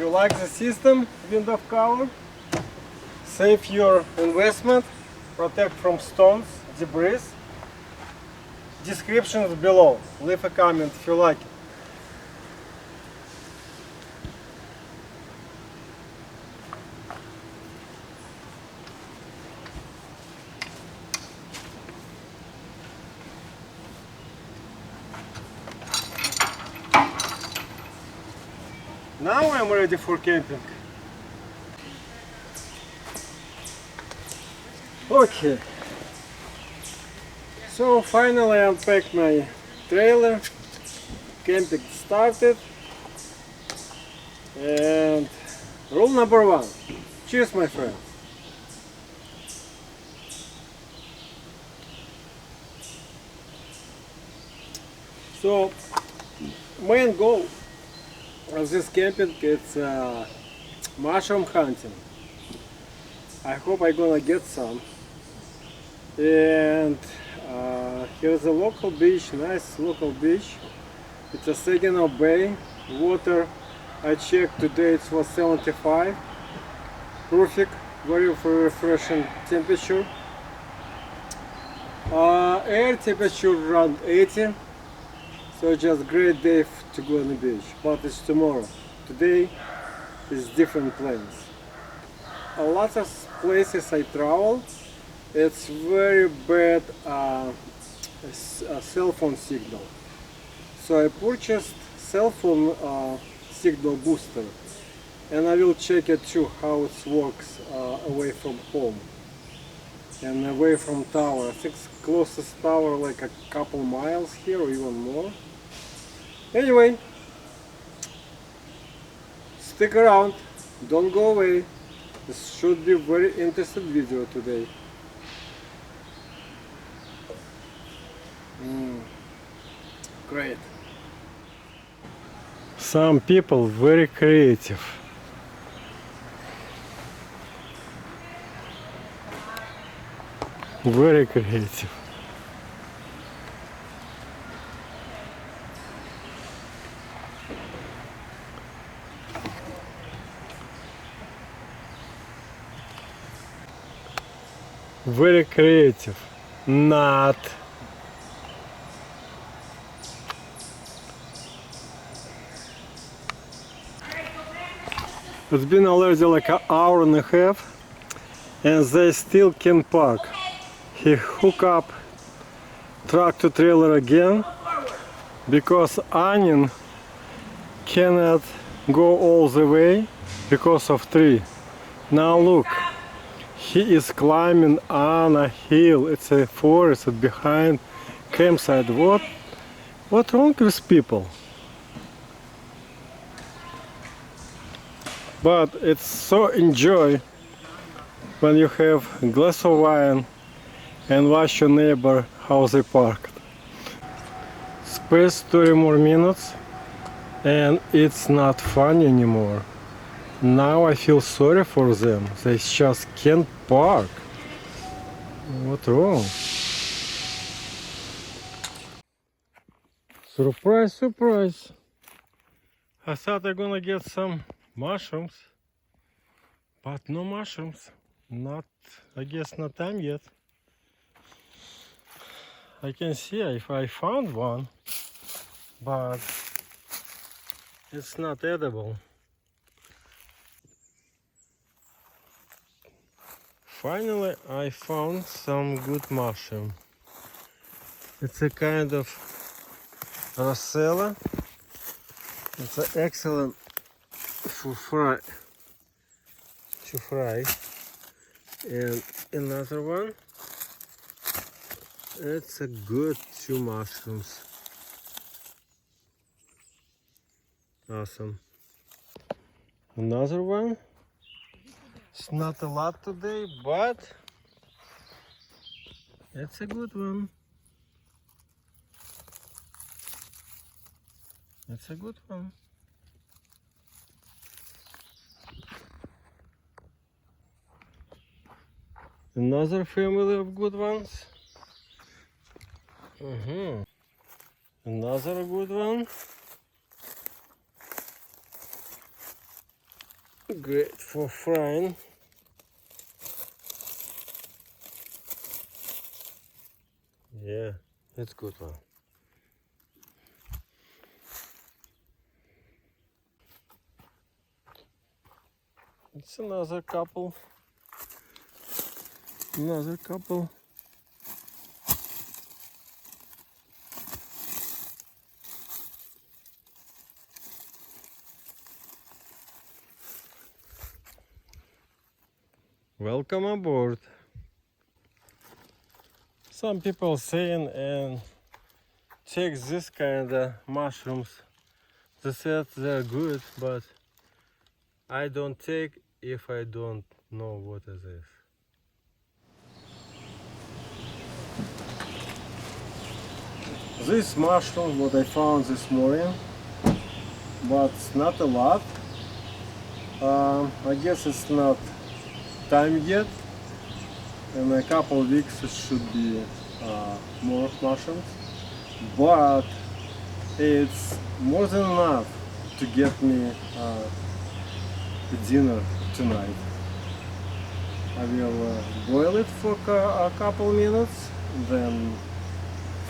you like the system, window cover, save your investment, protect from stones, debris. Descriptions below. Leave a comment if you like it. Now I'm ready for camping. Okay. So finally I unpacked my trailer. Camping started. And rule number 1. Cheers, my friend. So main goal of this camping is mushroom hunting. I hope I'm gonna get some. And here's a local beach, nice local beach. It's a Saginaw Bay. Water, I checked today, it was 75. Perfect, very refreshing temperature. Air temperature around 80. So just great day to go on the beach, but it's tomorrow. Today is different plans. A lot of places I travel, it's very bad cell phone signal. So I purchased cell phone signal booster, and I will check it too how it works away from home and away from tower. I think closest tower like a couple miles here or even more. Anyway, stick around, don't go away. This should be a very interesting video today. Great. Some people very creative. Very creative. Very creative. Not. It's been already like an hour and a half and they still can park. He hook up truck to trailer again because Onion cannot go all the way because of tree. Now look, he is climbing on a hill. It's a forest behind campsite. What wrong with people? But it's so enjoy when you have a glass of wine and watch your neighbor how they parked. Space 30 more minutes and it's not funny anymore. Now I feel sorry for them. They just can't park. What's wrong? Surprise, surprise. I thought I'm gonna get some mushrooms, but no mushrooms. Not, I guess not time yet. I can see if I found one, but it's not edible. Finally, I found some good mushroom. It's a kind of Rosella. It's an excellent for fry. To fry. And another one. It's a good 2 mushrooms. Awesome. Another one. It's not a lot today, but it's a good one. It's a good one. Another family of good ones. Another good one. Great for frying. Yeah, that's good one. It's another couple. Another couple. Welcome aboard. Some people saying and take this kind of mushrooms. They said they're good, but I don't take if I don't know what it is. This mushroom, what I found this morning, but not a lot. I guess it's not time yet. In a couple of weeks it should be more mushrooms, but it's more than enough to get me dinner tonight. I will boil it for a couple minutes, then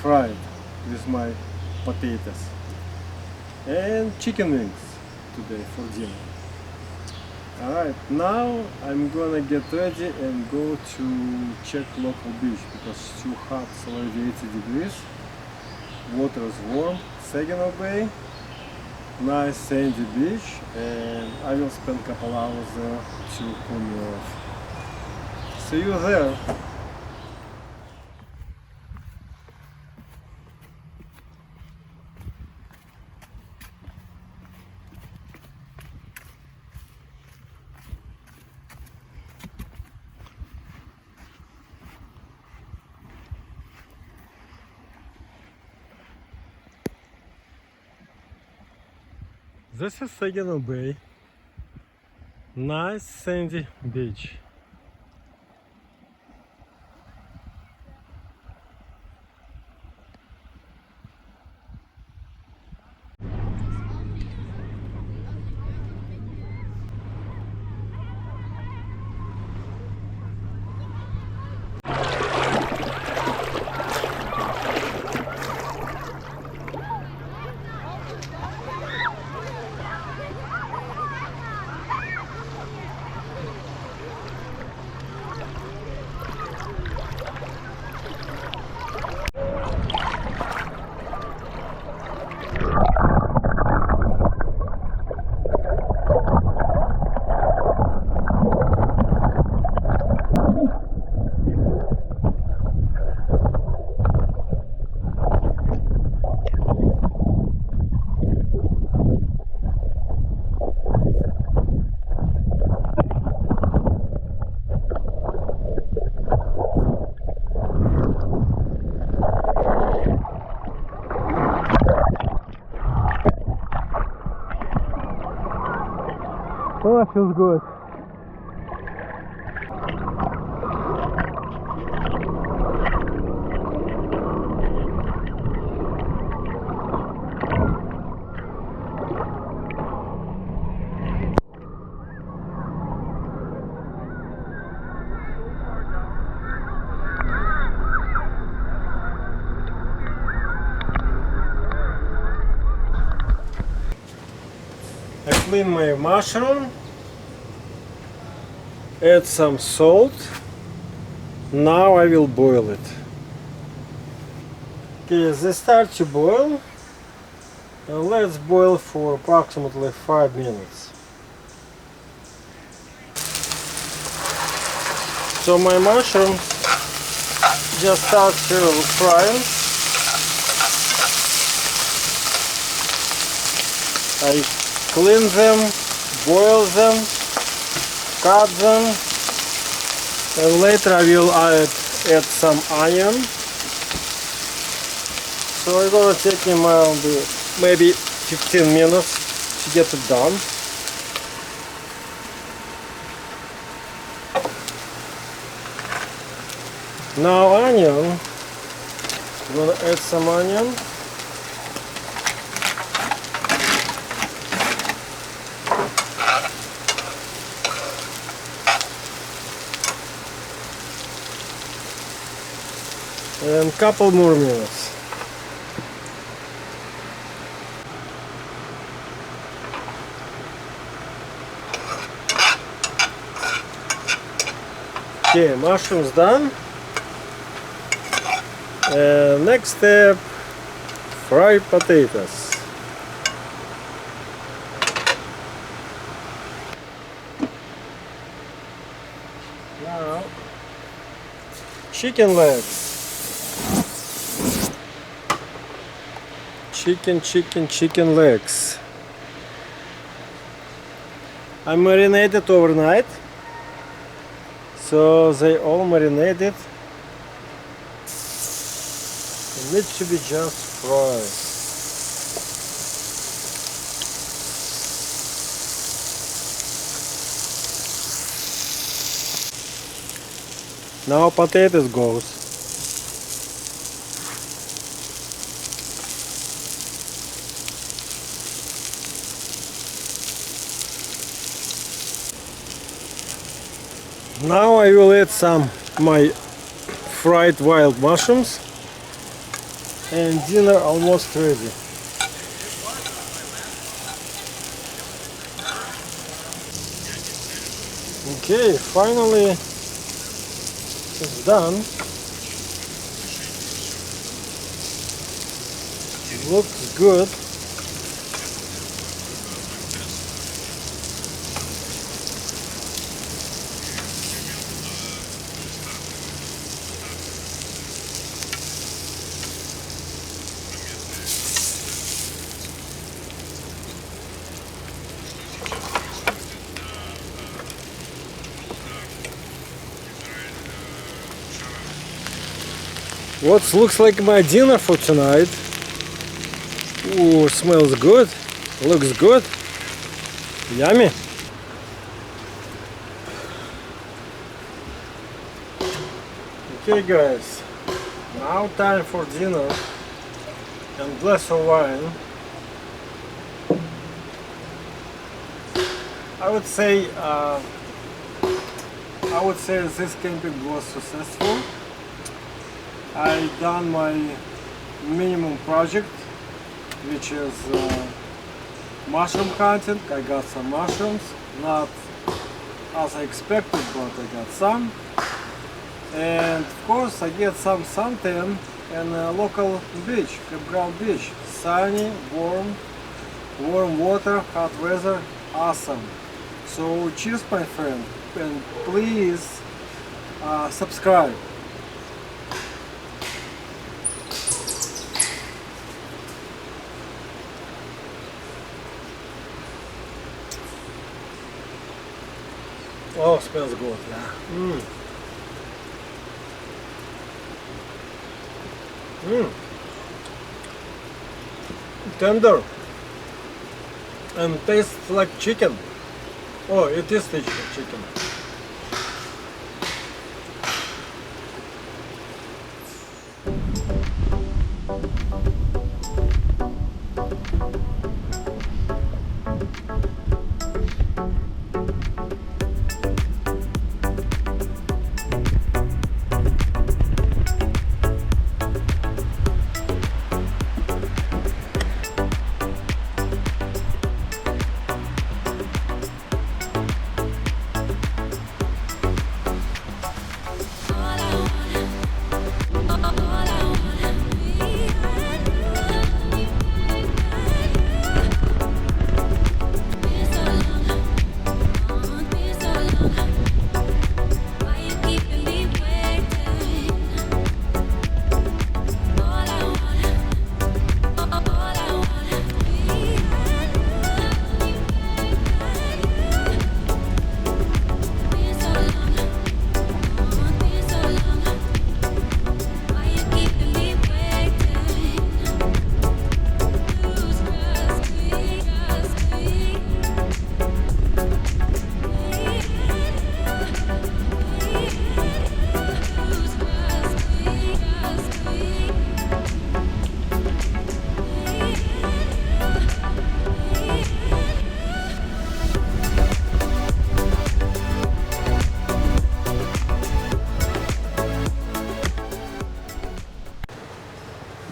fry it with my potatoes and chicken wings today for dinner. Alright, now I'm gonna get ready and go to check local beach because it's too hot, it's already 80 degrees. Water is warm, Saginaw Bay, nice sandy beach, and I will spend a couple hours there to cool me off. See you there! This is Saginaw Bay, nice sandy beach. Oh, that feels good. I clean my mushroom, add some salt. Now I will boil it. Okay, they start to boil. Let's boil for approximately 5 minutes. So my mushrooms just start to fry. I clean them, boil them, cut them, and later I will add some onion. So it's gonna take me around maybe 15 minutes to get it done. Now onion, I'm gonna add some onion. and couple more minutes. Okay, mushrooms done. And next step, fry potatoes. Now, chicken legs. Chicken legs. I marinated overnight, so they all marinated. It needs to be just fried. Now potatoes goes. Now I will add some my fried wild mushrooms, and dinner almost ready. Okay, finally it's done. It looks good. What looks like my dinner for tonight. Ooh, smells good, looks good, yummy. Okay guys, now time for dinner and glass of wine. I would say this camping was successful. I done my minimum project, which is mushroom hunting. I got some mushrooms, not as I expected, but I got some. And of course I get some suntan and a local beach, campground beach. Sunny, warm water, hot weather, awesome. So cheers my friend, and please subscribe. Oh, smells good, yeah. Tender and tastes like chicken. Oh, it is chicken.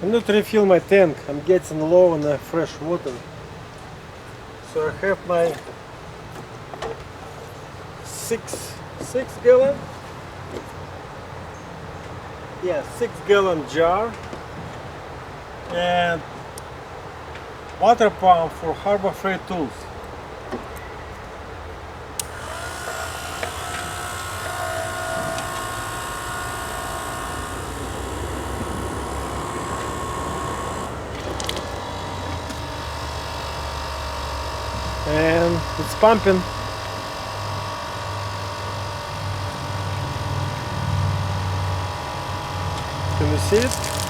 I need to refill my tank. I'm getting low on the fresh water. So I have my six gallon. Yeah, 6-gallon jar and water pump for Harbor Freight tools. And it's pumping. Can you see it?